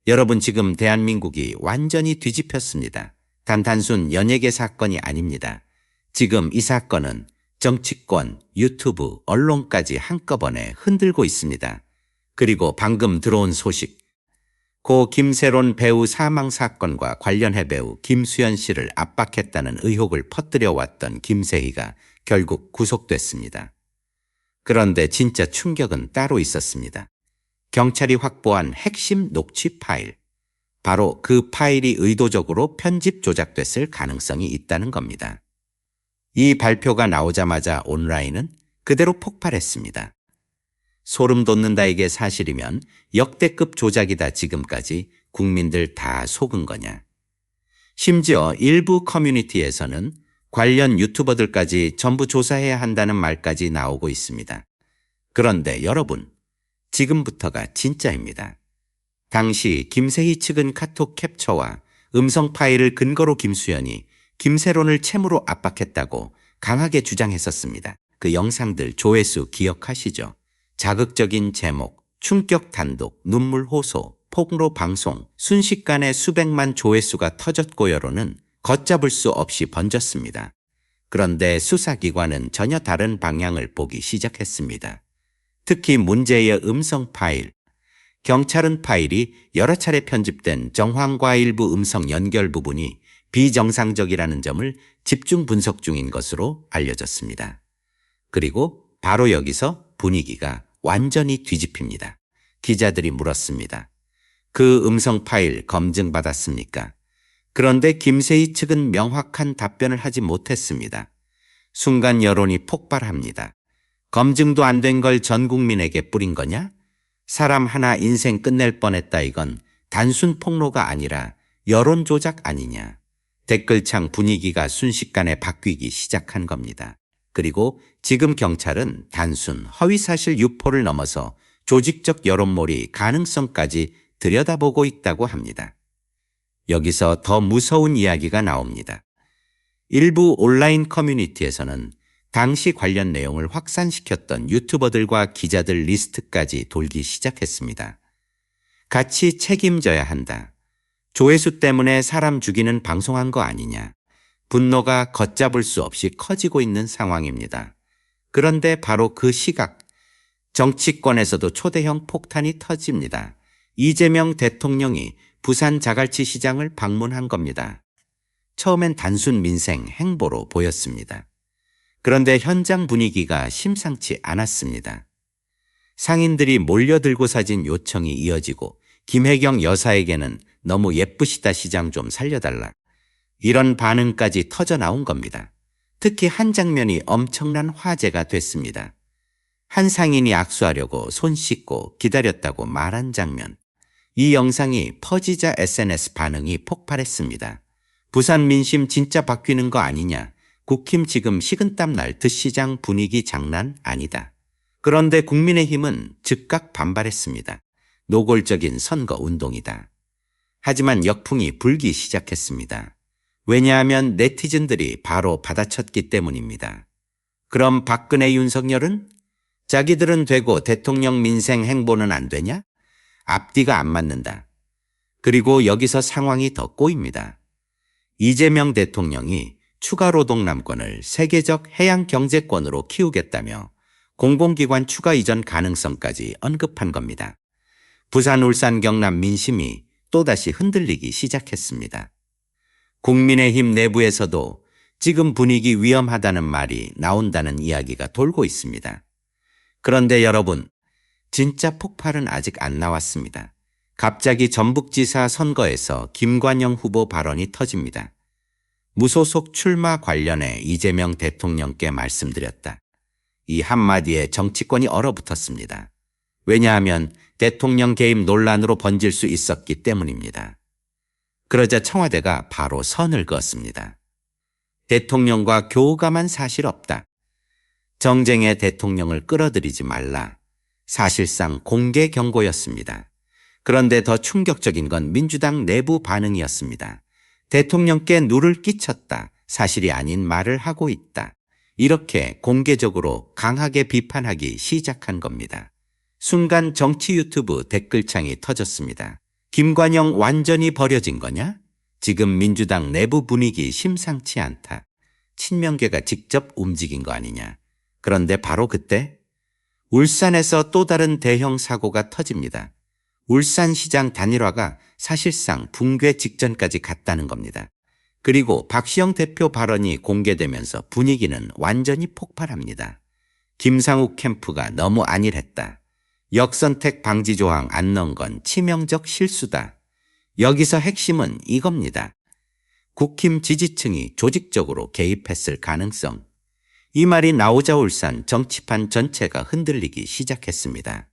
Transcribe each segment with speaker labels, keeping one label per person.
Speaker 1: 여러분, 지금 대한민국이 완전히 뒤집혔습니다. 단순 연예계 사건이 아닙니다. 지금 이 사건은 정치권, 유튜브, 언론까지 한꺼번에 흔들고 있습니다. 그리고 방금 들어온 소식. 고 김세론 배우 사망 사건과 관련해 배우 김수현 씨를 압박했다는 의혹을 퍼뜨려 왔던 김세희가 결국 구속됐습니다. 그런데 진짜 충격은 따로 있었습니다. 경찰이 확보한 핵심 녹취 파일. 바로 그 파일이 의도적으로 편집 조작됐을 가능성이 있다는 겁니다. 이 발표가 나오자마자 온라인은 그대로 폭발했습니다. 소름 돋는다, 이게 사실이면 역대급 조작이다, 지금까지 국민들 다 속은 거냐. 심지어 일부 커뮤니티에서는 관련 유튜버들까지 전부 조사해야 한다는 말까지 나오고 있습니다. 그런데 여러분, 지금부터가 진짜입니다. 당시 김세희 측은 카톡 캡처와 음성 파일을 근거로 김수현이 김세론을 채무로 압박했다고 강하게 주장했었습니다. 그 영상들 조회수 기억하시죠? 자극적인 제목, 충격 단독, 눈물 호소, 폭로 방송, 순식간에 수백만 조회수가 터졌고 여론은 걷잡을 수 없이 번졌습니다. 그런데 수사기관은 전혀 다른 방향을 보기 시작했습니다. 특히 문제의 음성 파일. 경찰은 파일이 여러 차례 편집된 정황과 일부 음성 연결 부분이 비정상적이라는 점을 집중 분석 중인 것으로 알려졌습니다. 그리고 바로 여기서 분위기가 완전히 뒤집힙니다. 기자들이 물었습니다. 그 음성 파일 검증받았습니까? 그런데 김세희 측은 명확한 답변을 하지 못했습니다. 순간 여론이 폭발합니다. 검증도 안 된 걸 전 국민에게 뿌린 거냐? 사람 하나 인생 끝낼 뻔했다, 이건 단순 폭로가 아니라 여론 조작 아니냐. 댓글창 분위기가 순식간에 바뀌기 시작한 겁니다. 그리고 지금 경찰은 단순 허위사실 유포를 넘어서 조직적 여론몰이 가능성까지 들여다보고 있다고 합니다. 여기서 더 무서운 이야기가 나옵니다. 일부 온라인 커뮤니티에서는 당시 관련 내용을 확산시켰던 유튜버들과 기자들 리스트까지 돌기 시작했습니다. 같이 책임져야 한다. 조회수 때문에 사람 죽이는 방송한 거 아니냐. 분노가 걷잡을 수 없이 커지고 있는 상황입니다. 그런데 바로 그 시각, 정치권에서도 초대형 폭탄이 터집니다. 이재명 대통령이 부산 자갈치 시장을 방문한 겁니다. 처음엔 단순 민생 행보로 보였습니다. 그런데 현장 분위기가 심상치 않았습니다. 상인들이 몰려들고 사진 요청이 이어지고 김혜경 여사에게는 너무 예쁘시다, 시장 좀 살려달라. 이런 반응까지 터져 나온 겁니다. 특히 한 장면이 엄청난 화제가 됐습니다. 한 상인이 악수하려고 손 씻고 기다렸다고 말한 장면. 이 영상이 퍼지자 SNS 반응이 폭발했습니다. 부산 민심 진짜 바뀌는 거 아니냐. 국힘 지금 식은땀 날 듯 시장 분위기 장난 아니다. 그런데 국민의힘은 즉각 반발했습니다. 노골적인 선거 운동이다. 하지만 역풍이 불기 시작했습니다. 왜냐하면 네티즌들이 바로 받아쳤기 때문입니다. 그럼 박근혜, 윤석열은? 자기들은 되고 대통령 민생 행보는 안 되냐? 앞뒤가 안 맞는다. 그리고 여기서 상황이 더 꼬입니다. 이재명 대통령이 추가 노동남권을 세계적 해양 경제권으로 키우겠다며 공공기관 추가 이전 가능성까지 언급한 겁니다. 부산, 울산, 경남 민심이 또다시 흔들리기 시작했습니다. 국민의힘 내부에서도 지금 분위기 위험하다는 말이 나온다는 이야기가 돌고 있습니다. 그런데 여러분, 진짜 폭발은 아직 안 나왔습니다. 갑자기 전북지사 선거에서 김관영 후보 발언이 터집니다. 무소속 출마 관련해 이재명 대통령께 말씀드렸다. 이 한마디에 정치권이 얼어붙었습니다. 왜냐하면 대통령 개입 논란으로 번질 수 있었기 때문입니다. 그러자 청와대가 바로 선을 그었습니다. 대통령과 교감한 사실 없다. 정쟁에 대통령을 끌어들이지 말라. 사실상 공개 경고였습니다. 그런데 더 충격적인 건 민주당 내부 반응이었습니다. 대통령께 누를 끼쳤다. 사실이 아닌 말을 하고 있다. 이렇게 공개적으로 강하게 비판하기 시작한 겁니다. 순간 정치 유튜브 댓글창이 터졌습니다. 김관영 완전히 버려진 거냐? 지금 민주당 내부 분위기 심상치 않다. 친명계가 직접 움직인 거 아니냐. 그런데 바로 그때 울산에서 또 다른 대형 사고가 터집니다. 울산시장 단일화가 사실상 붕괴 직전까지 갔다는 겁니다. 그리고 박시영 대표 발언이 공개되면서 분위기는 완전히 폭발합니다. 김상욱 캠프가 너무 안일했다. 역선택 방지 조항 안 넣은 건 치명적 실수다. 여기서 핵심은 이겁니다. 국힘 지지층이 조직적으로 개입했을 가능성. 이 말이 나오자 울산 정치판 전체가 흔들리기 시작했습니다.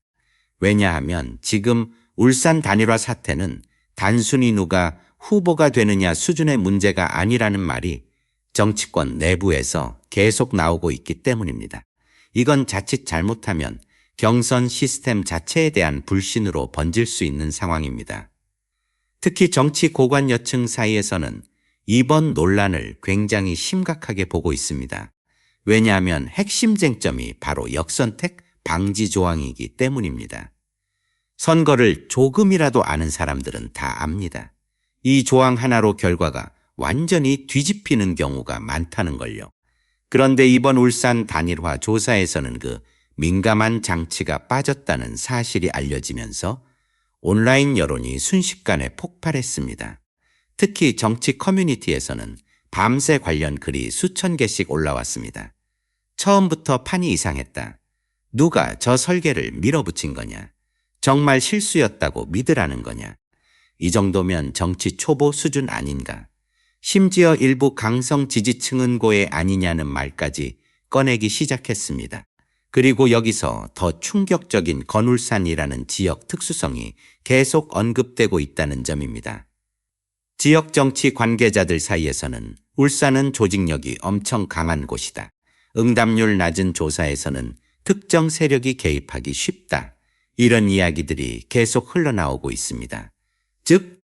Speaker 1: 왜냐하면 지금 울산 단일화 사태는 단순히 누가 후보가 되느냐 수준의 문제가 아니라는 말이 정치권 내부에서 계속 나오고 있기 때문입니다. 이건 자칫 잘못하면 경선 시스템 자체에 대한 불신으로 번질 수 있는 상황입니다. 특히 정치 고관 여층 사이에서는 이번 논란을 굉장히 심각하게 보고 있습니다. 왜냐하면 핵심 쟁점이 바로 역선택 방지 조항이기 때문입니다. 선거를 조금이라도 아는 사람들은 다 압니다. 이 조항 하나로 결과가 완전히 뒤집히는 경우가 많다는 걸요. 그런데 이번 울산 단일화 조사에서는 그 민감한 장치가 빠졌다는 사실이 알려지면서 온라인 여론이 순식간에 폭발했습니다. 특히 정치 커뮤니티에서는 밤새 관련 글이 수천 개씩 올라왔습니다. 처음부터 판이 이상했다. 누가 저 설계를 밀어붙인 거냐? 정말 실수였다고 믿으라는 거냐? 이 정도면 정치 초보 수준 아닌가? 심지어 일부 강성 지지층은 고의 아니냐는 말까지 꺼내기 시작했습니다. 그리고 여기서 더 충격적인 건울산이라는 지역 특수성이 계속 언급되고 있다는 점입니다. 지역 정치 관계자들 사이에서는 울산은 조직력이 엄청 강한 곳이다. 응답률 낮은 조사에서는 특정 세력이 개입하기 쉽다. 이런 이야기들이 계속 흘러나오고 있습니다. 즉,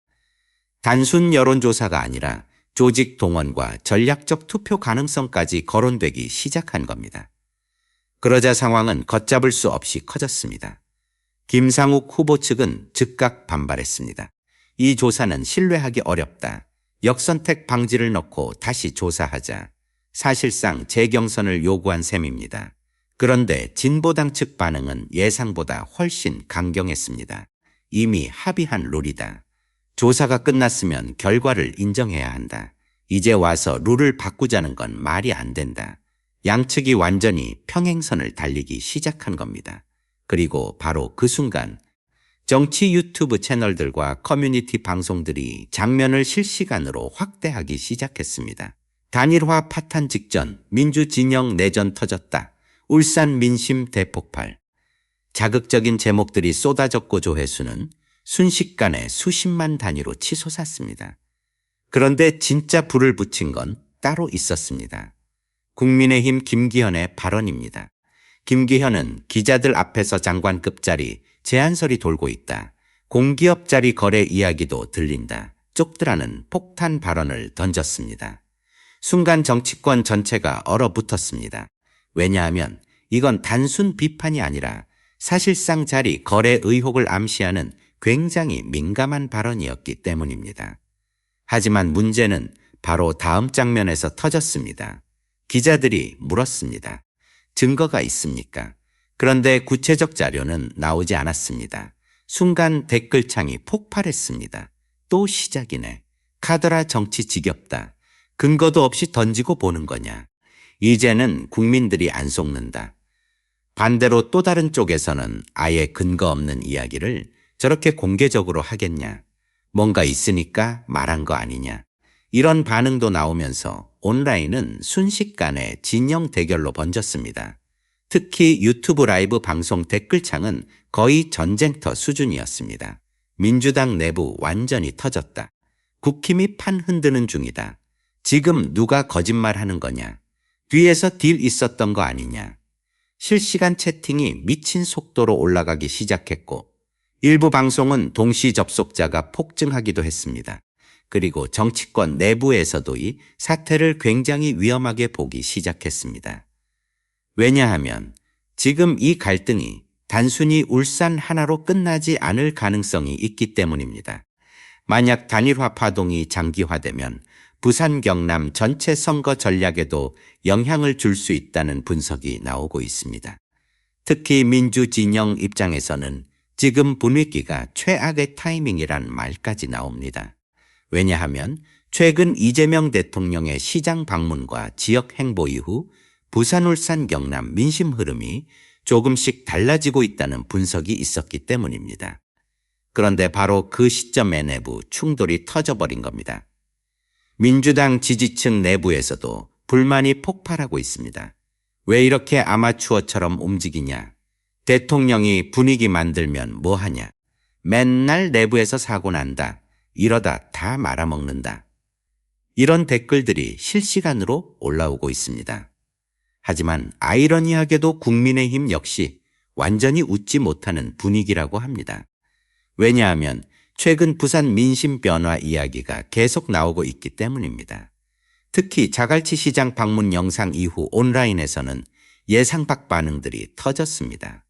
Speaker 1: 단순 여론조사가 아니라 조직 동원과 전략적 투표 가능성까지 거론되기 시작한 겁니다. 그러자 상황은 걷잡을 수 없이 커졌습니다. 김상욱 후보 측은 즉각 반발했습니다. 이 조사는 신뢰하기 어렵다. 역선택 방지를 넣고 다시 조사하자. 사실상 재경선을 요구한 셈입니다. 그런데 진보당 측 반응은 예상보다 훨씬 강경했습니다. 이미 합의한 룰이다. 조사가 끝났으면 결과를 인정해야 한다. 이제 와서 룰을 바꾸자는 건 말이 안 된다. 양측이 완전히 평행선을 달리기 시작한 겁니다. 그리고 바로 그 순간 정치 유튜브 채널들과 커뮤니티 방송들이 장면을 실시간으로 확대하기 시작했습니다. 단일화 파탄 직전 민주진영 내전 터졌다. 울산 민심 대폭발. 자극적인 제목들이 쏟아졌고 조회수는 순식간에 수십만 단위로 치솟았습니다. 그런데 진짜 불을 붙인 건 따로 있었습니다. 국민의힘 김기현의 발언입니다. 김기현은 기자들 앞에서 장관급짜리 제안설이 돌고 있다. 공기업짜리 거래 이야기도 들린다. 쪽드라는 폭탄 발언을 던졌습니다. 순간 정치권 전체가 얼어붙었습니다. 왜냐하면 이건 단순 비판이 아니라 사실상 자리 거래 의혹을 암시하는 굉장히 민감한 발언이었기 때문입니다. 하지만 문제는 바로 다음 장면에서 터졌습니다. 기자들이 물었습니다. 증거가 있습니까? 그런데 구체적 자료는 나오지 않았습니다. 순간 댓글창이 폭발했습니다. 또 시작이네. 카더라 정치 지겹다. 근거도 없이 던지고 보는 거냐. 이제는 국민들이 안 속는다. 반대로 또 다른 쪽에서는 아예 근거 없는 이야기를 저렇게 공개적으로 하겠냐. 뭔가 있으니까 말한 거 아니냐. 이런 반응도 나오면서 온라인은 순식간에 진영 대결로 번졌습니다. 특히 유튜브 라이브 방송 댓글창은 거의 전쟁터 수준이었습니다. 민주당 내부 완전히 터졌다. 국힘이 판 흔드는 중이다. 지금 누가 거짓말하는 거냐. 뒤에서 딜 있었던 거 아니냐. 실시간 채팅이 미친 속도로 올라가기 시작했고 일부 방송은 동시 접속자가 폭증하기도 했습니다. 그리고 정치권 내부에서도 이 사태를 굉장히 위험하게 보기 시작했습니다. 왜냐하면 지금 이 갈등이 단순히 울산 하나로 끝나지 않을 가능성이 있기 때문입니다. 만약 단일화 파동이 장기화되면 부산 경남 전체 선거 전략에도 영향을 줄 수 있다는 분석이 나오고 있습니다. 특히 민주진영 입장에서는 지금 분위기가 최악의 타이밍이란 말까지 나옵니다. 왜냐하면 최근 이재명 대통령의 시장 방문과 지역 행보 이후 부산, 울산, 경남 민심 흐름이 조금씩 달라지고 있다는 분석이 있었기 때문입니다. 그런데 바로 그 시점에 내부 충돌이 터져버린 겁니다. 민주당 지지층 내부에서도 불만이 폭발하고 있습니다. 왜 이렇게 아마추어처럼 움직이냐? 대통령이 분위기 만들면 뭐하냐? 맨날 내부에서 사고 난다. 이러다 다 말아먹는다. 이런 댓글들이 실시간으로 올라오고 있습니다. 하지만 아이러니하게도 국민의힘 역시 완전히 웃지 못하는 분위기라고 합니다. 왜냐하면 최근 부산 민심 변화 이야기가 계속 나오고 있기 때문입니다. 특히 자갈치 시장 방문 영상 이후 온라인에서는 예상 밖 반응들이 터졌습니다.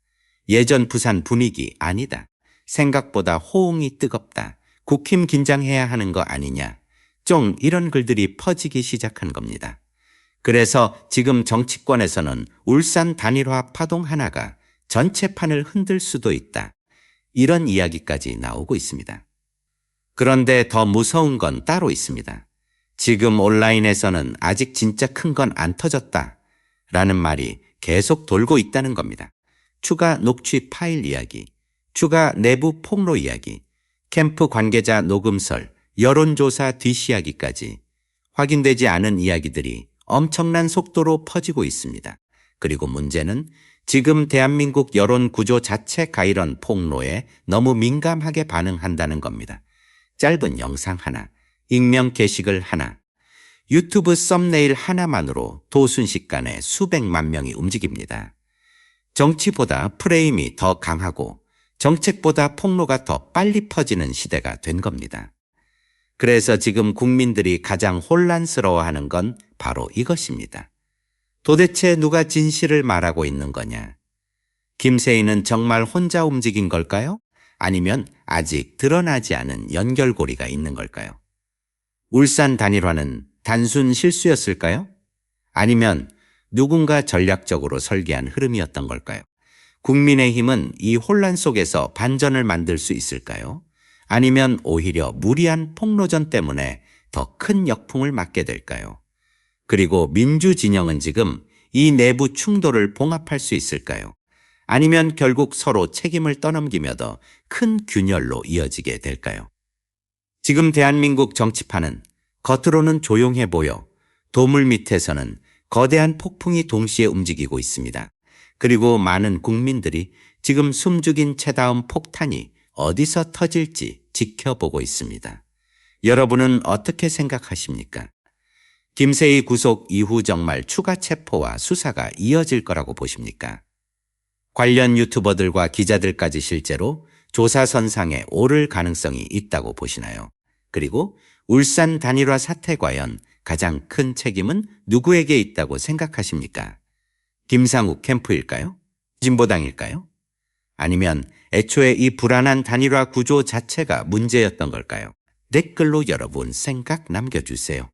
Speaker 1: 예전 부산 분위기 아니다. 생각보다 호응이 뜨겁다. 국힘 긴장해야 하는 거 아니냐. 좀 이런 글들이 퍼지기 시작한 겁니다. 그래서 지금 정치권에서는 울산 단일화 파동 하나가 전체 판을 흔들 수도 있다. 이런 이야기까지 나오고 있습니다. 그런데 더 무서운 건 따로 있습니다. 지금 온라인에서는 아직 진짜 큰 건 안 터졌다 라는 말이 계속 돌고 있다는 겁니다. 추가 녹취 파일 이야기, 추가 내부 폭로 이야기, 캠프 관계자 녹음설, 여론조사 뒷이야기까지 확인되지 않은 이야기들이 엄청난 속도로 퍼지고 있습니다. 그리고 문제는 지금 대한민국 여론 구조 자체가 이런 폭로에 너무 민감하게 반응한다는 겁니다. 짧은 영상 하나, 익명 게시글 하나, 유튜브 썸네일 하나만으로 도순식간에 수백만 명이 움직입니다. 정치보다 프레임이 더 강하고 정책보다 폭로가 더 빨리 퍼지는 시대가 된 겁니다. 그래서 지금 국민들이 가장 혼란스러워하는 건 바로 이것입니다. 도대체 누가 진실을 말하고 있는 거냐? 김세희는 정말 혼자 움직인 걸까요? 아니면 아직 드러나지 않은 연결고리가 있는 걸까요? 울산 단일화는 단순 실수였을까요? 아니면 누군가 전략적으로 설계한 흐름이었던 걸까요? 국민의힘은 이 혼란 속에서 반전을 만들 수 있을까요? 아니면 오히려 무리한 폭로전 때문에 더 큰 역풍을 맞게 될까요? 그리고 민주진영은 지금 이 내부 충돌을 봉합할 수 있을까요? 아니면 결국 서로 책임을 떠넘기며 더 큰 균열로 이어지게 될까요? 지금 대한민국 정치판은 겉으로는 조용해 보여 도물 밑에서는 거대한 폭풍이 동시에 움직이고 있습니다. 그리고 많은 국민들이 지금 숨죽인 채다음 폭탄이 어디서 터질지 지켜보고 있습니다. 여러분은 어떻게 생각하십니까? 김세희 구속 이후 정말 추가 체포와 수사가 이어질 거라고 보십니까? 관련 유튜버들과 기자들까지 실제로 조사선상에 오를 가능성이 있다고 보시나요? 그리고 울산 단일화 사태 과연 가장 큰 책임은 누구에게 있다고 생각하십니까? 김상욱 캠프일까요? 진보당일까요? 아니면 애초에 이 불안한 단일화 구조 자체가 문제였던 걸까요? 댓글로 여러분 생각 남겨주세요.